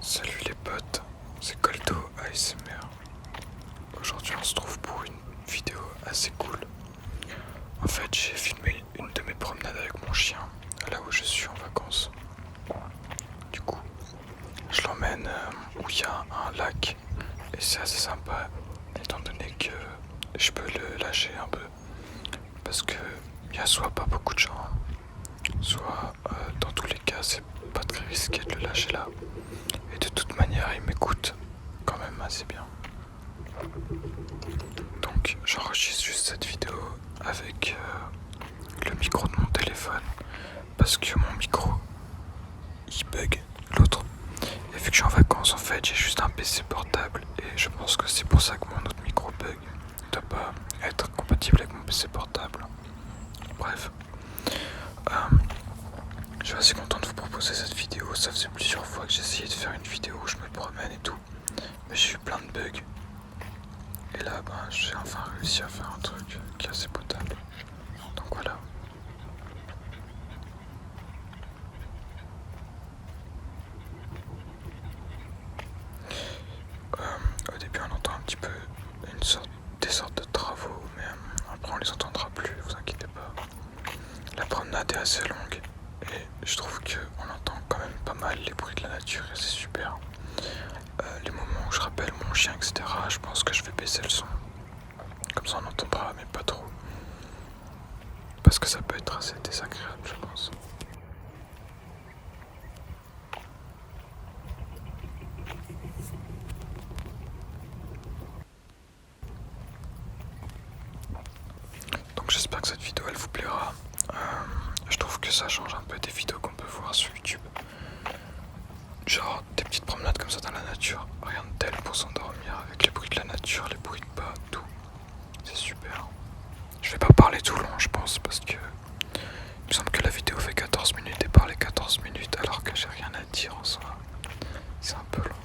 Salut les potes, c'est Colto ASMR. Aujourd'hui on se trouve pour une vidéo assez cool. En fait j'ai filmé une de mes promenades avec mon chien, là où je suis en vacances. Du coup je l'emmène où il y a un lac et c'est assez sympa étant donné que je peux le lâcher un peu. Parce que il y a soit pas beaucoup de gens, soit dans tous les cas c'est pas très risqué de le lâcher là. Et de toute manière il m'écoute quand même assez bien. Donc j'enregistre juste cette vidéo avec le micro de mon téléphone parce que mon micro il bug l'autre. Et vu que je suis en vacances en fait j'ai juste un PC portable et je pense que c'est pour ça que mon autre micro bug. Il doit pas être compatible avec mon PC portable. Bref. Je suis assez content de vous proposer cette vidéo. Ça faisait plusieurs fois que j'essayais de faire une vidéo où je me promène et tout. Mais j'ai eu plein de bugs. Et là, j'ai enfin réussi à faire un truc qui est assez potable. Donc voilà. Au début, on entend un petit peu des sortes de travaux, mais après, on les entendra plus, vous inquiétez pas. La promenade est assez longue et je trouve qu'on entend quand même pas mal les bruits de la nature et c'est super. Les moments où je rappelle mon chien, etc., je pense que je vais baisser le son. Comme ça, on entendra, mais pas trop. Parce que ça peut être assez désagréable, je pense. Donc j'espère que cette vidéo elle vous plaira. Je trouve que ça change un peu des vidéos qu'on peut voir sur YouTube. Genre des petites promenades comme ça dans la nature. Rien de tel pour s'endormir avec les bruits de la nature, les bruits de pas, tout. C'est super. Je vais pas parler tout long je pense parce que il me semble que la vidéo fait 14 minutes et parler 14 minutes alors que j'ai rien à dire en soi. C'est un peu long.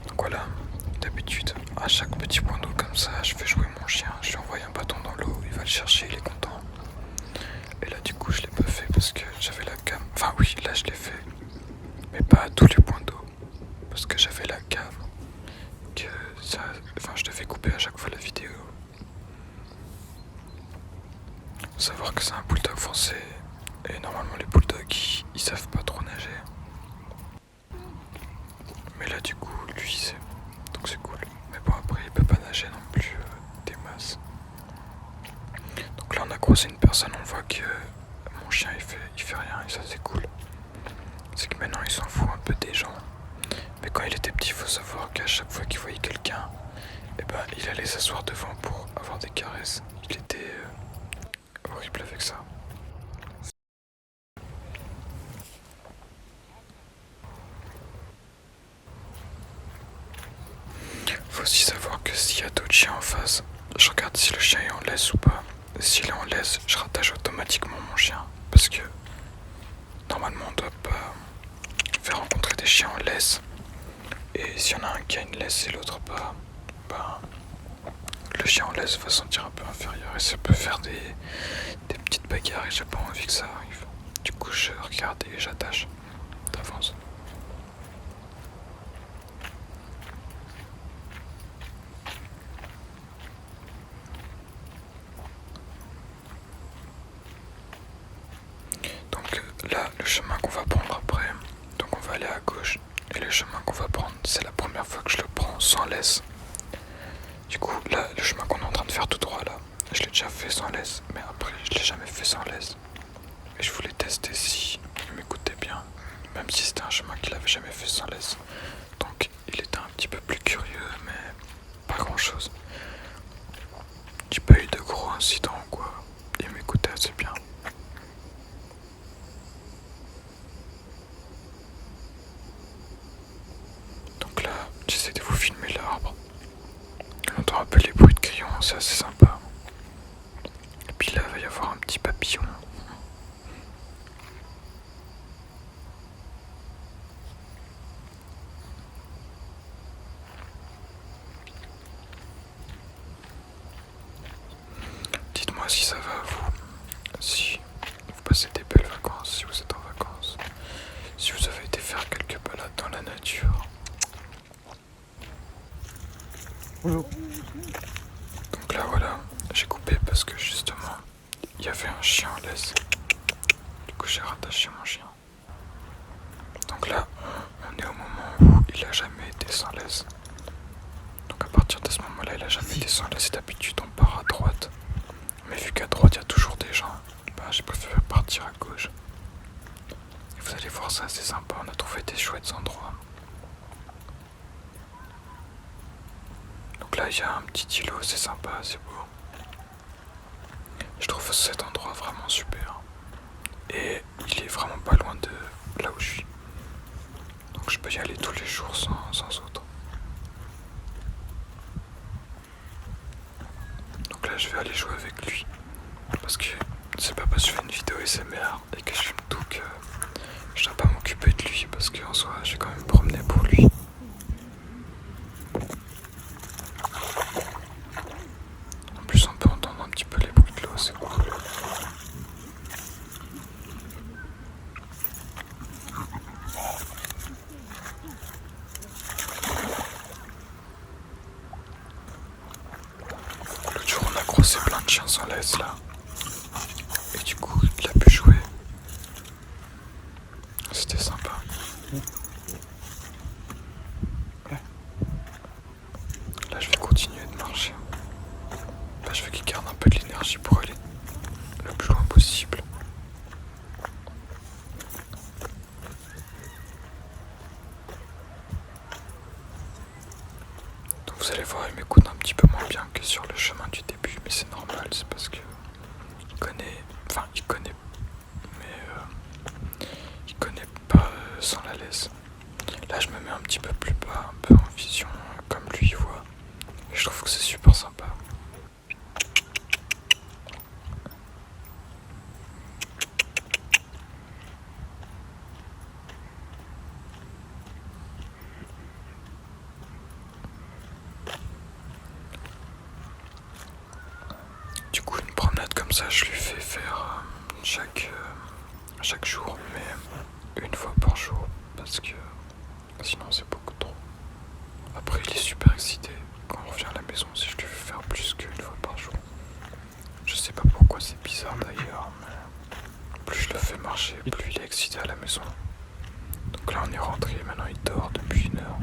Donc voilà, d'habitude, à chaque petit point d'eau comme ça, je fais jouer mon chien, je lui envoie un bâton dans l'eau, il va le chercher, il est content. Et là du coup je l'ai pas fait parce que j'avais la cam. Enfin oui, là je l'ai fait, mais pas à tous les points d'eau. Parce que j'avais la cam, que ça. Enfin je devais couper à chaque fois la vidéo. Faut savoir que c'est un bulldog français, et normalement les bulldogs ils savent pas trop nager. Mais là du coup lui il sait, donc c'est cool. Mais bon après il peut pas nager non plus des masses. Donc là on a croisé une personne, on voit que mon chien il fait rien et ça c'est cool. C'est que maintenant il s'en fout un peu des gens. Mais quand il était petit, il faut savoir qu'à chaque fois qu'il voyait quelqu'un, il allait s'asseoir devant pour avoir des caresses. Il était horrible avec ça. Faut aussi savoir que s'il y a d'autres chiens en face, je regarde si le chien est en laisse ou pas. S'il est en laisse, je rattache automatiquement mon chien. Parce que normalement on doit pas faire rencontrer des chiens en laisse. Et s'il y en a un qui a une laisse et l'autre pas, le chien en laisse va se sentir un peu inférieur et ça peut faire des petites bagarres et j'ai pas envie que ça arrive. Du coup je regarde et j'attache d'avance. Donc là le chemin qu'on va prendre après, donc on va aller à gauche et le chemin qu'on va prendre c'est la première fois que je le prends sans laisse. Du coup là le chemin qu'on est en train de faire tout droit là, je l'ai déjà fait sans laisse mais après je l'ai jamais fait sans laisse. Et je voulais tester si il m'écoutait bien, même si c'était un chemin qu'il avait jamais fait sans laisse. Donc il était un petit peu plus curieux, mais pas grand chose. J'ai pas eu de gros incidents quoi. Il m'écoutait assez bien. Donc là, j'essaie de vous filmer l'arbre. On entend un peu les bruits de grillons, c'est assez sympa. Et puis là, il va y avoir un petit papillon. Dites-moi si ça va à vous, si vous passez des belles vacances. Donc là voilà, j'ai coupé parce que justement il y avait un chien en laisse. Du coup j'ai rattaché mon chien. Donc là on est au moment où il a jamais été sans laisse. Donc à partir de ce moment là il a jamais été sans laisse. D'habitude on part à droite. Mais vu qu'à droite il y a toujours des gens, bah, j'ai préféré partir à gauche. Et vous allez voir, ça c'est sympa, on a trouvé des chouettes endroits. Donc là il y a un petit îlot, c'est sympa, c'est beau. Je trouve cet endroit vraiment super. Et il est vraiment pas loin de là où je suis. Donc je peux y aller tous les jours sans autre. Donc là je vais aller jouer avec lui. Parce que c'est pas parce que je fais une vidéo SMR et que je filme tout que je dois pas m'occuper de lui. Parce qu'en soi je vais quand même me promener pour lui. En plus on peut entendre un petit peu les bruits de l'eau, c'est cool. L'autre jour on a croisé plein de chiens sans laisse là. Et du coup il a pu jouer. C'était sympa. Là je vais continuer de marcher. Là je veux qu'il garde un peu de l'énergie pour aller le plus loin possible. Donc vous allez voir, il m'écoute un petit peu moins bien que sur le chemin du début, mais c'est normal, c'est parce que il connaît, mais il connaît pas sans la laisse. Là je me mets un petit peu plus bas, un peu en vision comme lui il voit, et je trouve que c'est super sympa. Du coup une promenade comme ça je lui fais faire chaque jour, mais une fois par jour, parce que sinon c'est beaucoup trop. Après il est super excité quand on revient à la maison si je lui fais faire plus qu'une fois par jour. Je sais pas pourquoi, c'est bizarre d'ailleurs, mais plus je le fais marcher, plus il est excité à la maison. Donc là on est rentré, maintenant il dort depuis 1 heure.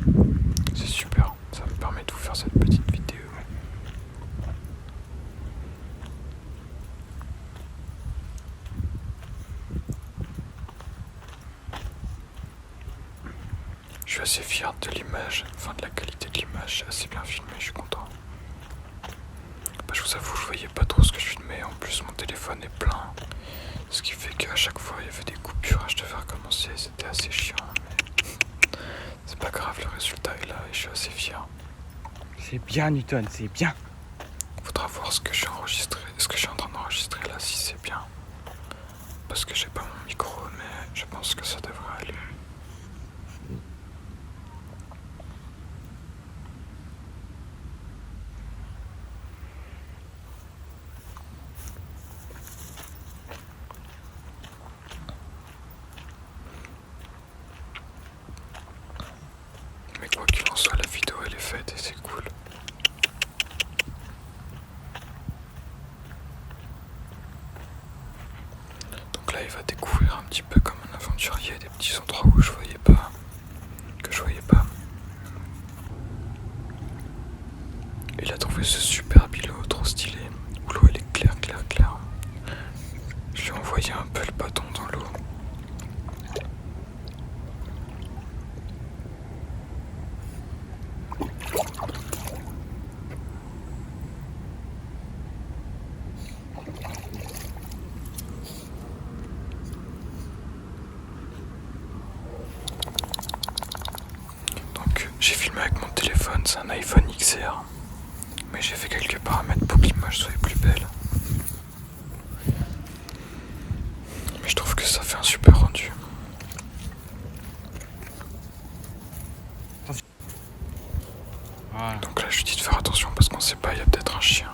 C'est super, ça me permet de vous faire cette petite vidéo. Je suis assez fier de l'image, enfin de la qualité de l'image, c'est assez bien filmé, je suis content. Bah, je vous avoue, je voyais pas trop ce que je filmais, en plus mon téléphone est plein. Ce qui fait qu'à chaque fois il y avait des coupures, je devais recommencer, c'était assez chiant, mais c'est pas grave, le résultat est là et je suis assez fier. C'est bien Newton, c'est bien. Faudra voir ce que je suis en train d'enregistrer là, si c'est bien. Parce que j'ai pas mon micro, mais je pense que ça devrait aller. Mais quoi qu'il en soit, la vidéo elle est faite et c'est cool. Donc là il va découvrir un petit peu comme un aventurier des petits endroits où je voyais pas. Il a trouvé ce superbe îlot trop stylé, où l'eau elle est claire. Je lui ai envoyé un peu le bâton dans l'eau. Donc j'ai filmé avec mon téléphone, c'est un iPhone XR. Mais j'ai fait quelques paramètres pour que l'image soit plus belle. Mais je trouve que ça fait un super rendu. Voilà. Donc là je lui dis de faire attention parce qu'on sait pas, il y a peut-être un chien.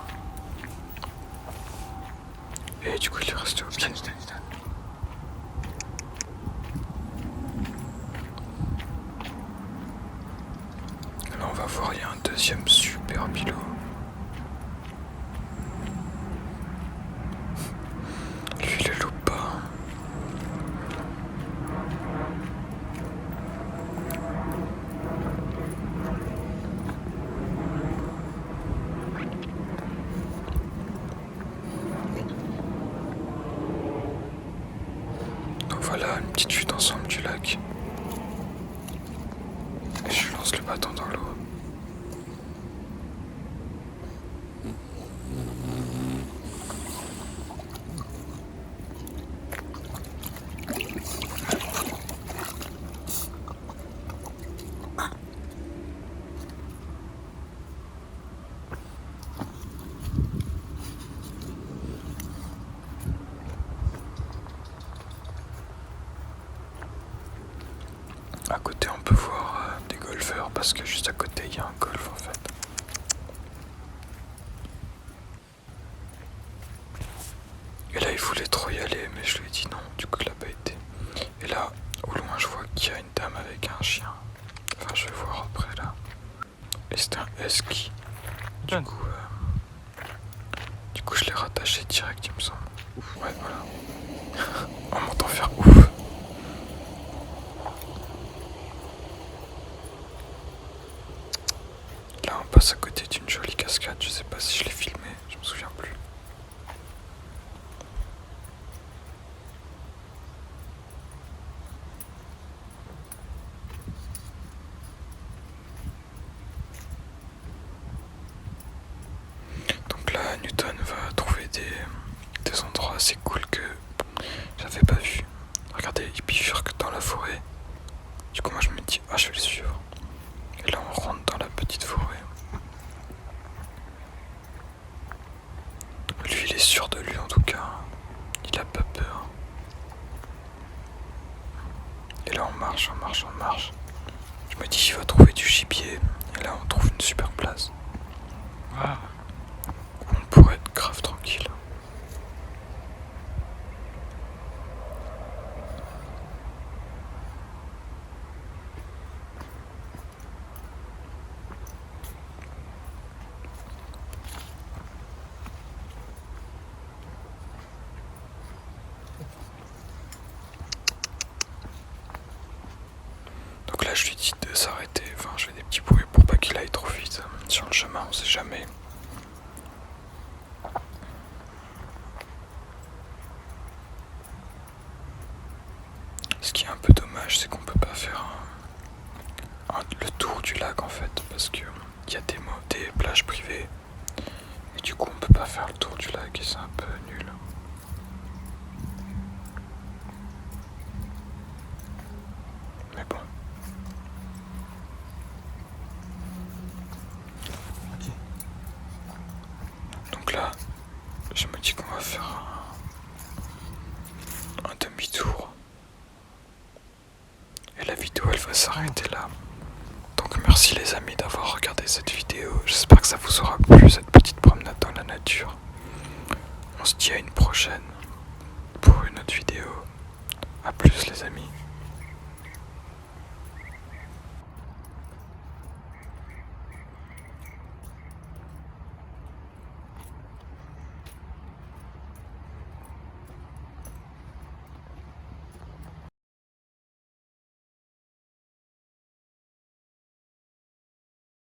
Et du coup il est resté au pied. Là on va voir, il y a un deuxième super Super Bilo. Lui, il le loupe pas. Donc voilà, une petite vue d'ensemble du lac. Et je lance le bâton dans l'eau. À côté, on peut voir des golfeurs parce que juste à côté, il y a un golf en fait. Et là, il voulait trop y aller, mais je lui ai dit non, du coup, il a pas été. Et là, au loin, je vois qu'il y a une dame avec un chien. Enfin, je vais voir après là. Et c'est un husky. Du coup, je l'ai rattaché direct, il me semble. Ouf. Ouais, voilà. On m'entend faire ouf. Là, on passe à côté d'une jolie cascade. Je sais pas si je l'ai filmé, je me souviens plus. Donc là, Newton va trouver des endroits assez cool que j'avais pas vu. Regardez, il bifurque dans la forêt. Du coup, moi, je me dis, ah, je vais le suivre. Et là, on rentre dans la petite forêt. Lui, il est sûr de lui en tout cas. Il a pas peur. Et là, on marche, on marche, on marche. Je me dis, il va trouver du gibier. Et là, on trouve une super place. Ah. Où on pourrait être grave tranquille. Donc là, je lui dis de s'arrêter. Enfin, je fais des petits bruits pour pas qu'il aille trop vite. Sur le chemin, on sait jamais. Ce qui est un peu dommage, c'est qu'on peut pas faire le tour du lac en fait, parce que il y a des plages privées et du coup on peut pas faire le tour du lac et c'est un peu nul. Mais bon. Ok. Donc là, je me dis qu'on va faire un demi-tour. Et la vidéo elle va s'arrêter là. Donc merci les amis d'avoir regardé cette vidéo. J'espère que ça vous aura plu, cette petite promenade dans la nature. On se dit à une prochaine pour une autre vidéo. A plus les amis.